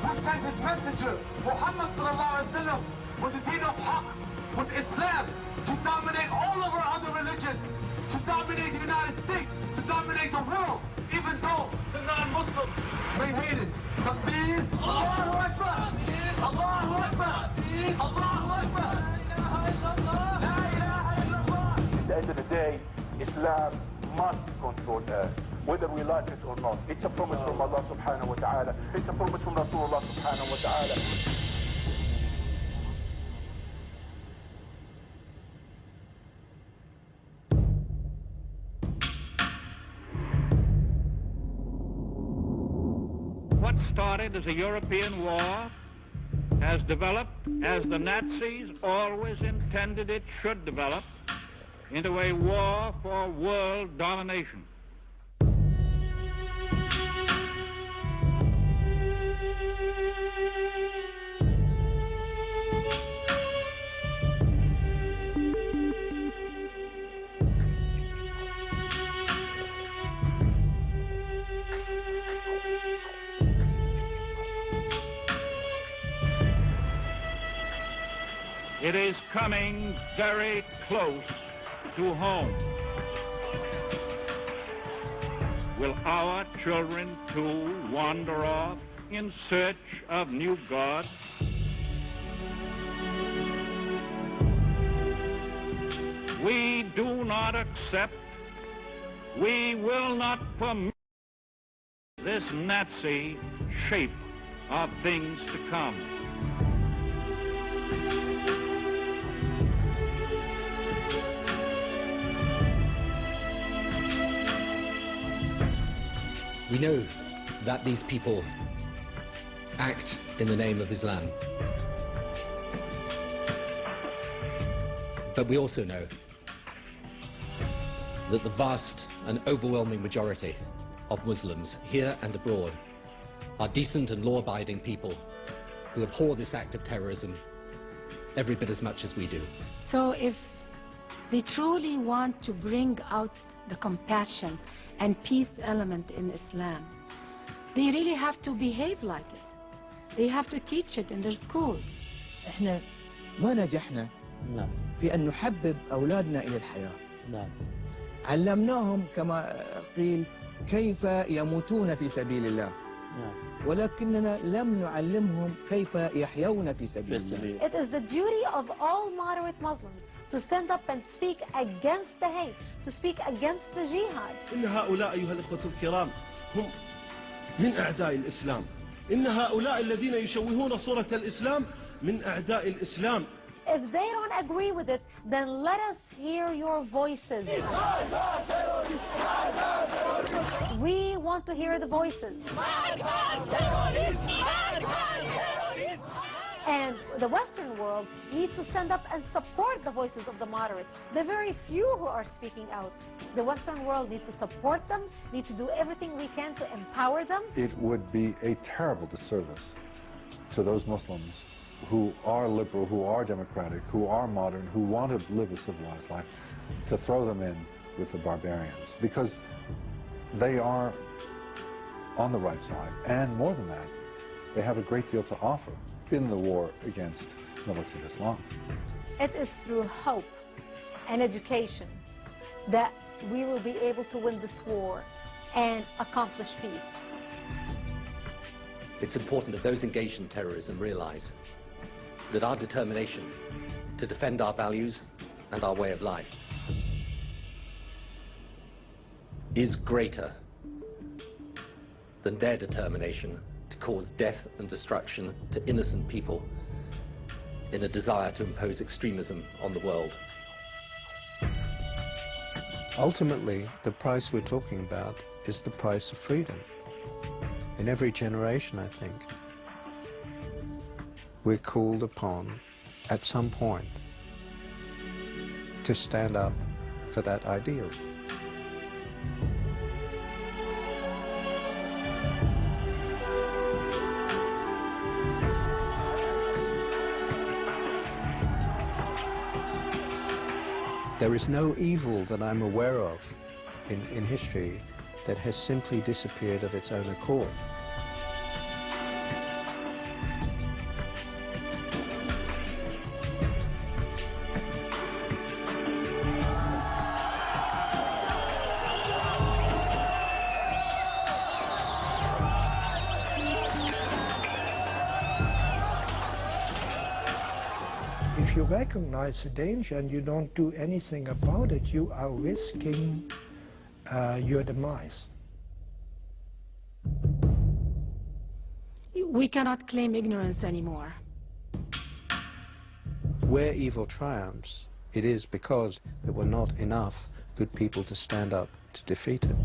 Speaker 10: who sent His messenger, Muhammad sallallahu alaihi wasallam, with the deen of Haqq, with Islam, to dominate all of our other religions, to dominate the United States, to dominate the world, even though the non-Muslims may hate it. Takbir, Allahu Akbar, Allahu Akbar, Allahu Akbar, La ilaha illallah.
Speaker 20: At the end of the day, Islam must control Earth, whether we like it or not. It's a promise from Allah subhanahu wa ta'ala. It's a promise from Rasulullah subhanahu wa ta'ala.
Speaker 22: What started as a European war has developed, as the Nazis always intended it should develop, into a war for world domination. It is coming very close to home. Will our children too wander off in search of new gods? We do not accept, we will not permit this Nazi shape of things to come.
Speaker 23: We know that these people act in the name of Islam. But we also know that the vast and overwhelming majority of Muslims here and abroad are decent and law-abiding people who abhor this act of terrorism every bit as much as we do.
Speaker 4: So if they truly want to bring out the compassion and peace element in Islam, they really have to behave like it. They have to teach it in their schools.
Speaker 24: احنا
Speaker 3: ما نجحنا في أن نحبب أولادنا إلى الحياة. علمناهم كما قيل كيف يموتون في سبيل الله، ولكننا لم نعلمهم كيف يحيون في سبيل الله.
Speaker 7: It is the duty of all moderate Muslims to stand up and speak against the hate, to speak against the jihad.
Speaker 11: إن هؤلاء أيها الإخوة الكرام هم من أعداء الإسلام. إن هؤلاء الذين يشوهون صورة الإسلام من أعداء الإسلام.
Speaker 7: If they don't agree with it, then let us hear your voices. We want to hear the voices. And the Western world need to stand up and support the voices of the moderate, the very few who are speaking out. The Western world need to support them, need to do everything we can to empower them.
Speaker 12: It would be a terrible disservice to those Muslims who are liberal, who are democratic, who are modern, who want to live a civilized life, to throw them in with the barbarians, because they are on the right side, and more than that, they have a great deal to offer in the war against militant Islam.
Speaker 7: It is through hope and education that we will be able to win this war and accomplish peace.
Speaker 23: It's important that those engaged in terrorism realize that our determination to defend our values and our way of life is greater than their determination to cause death and destruction to innocent people in a desire to impose extremism on the world.
Speaker 13: Ultimately, the price we're talking about is the price of freedom. In every generation, I think, we're called upon at some point to stand up for that ideal. There is no evil that I'm aware of in history that has simply disappeared of its own accord.
Speaker 5: If you recognize the danger and you don't do anything about it, you are risking your demise.
Speaker 4: We cannot claim ignorance anymore.
Speaker 13: Where evil triumphs, it is because there were not enough good people to stand up to defeat it.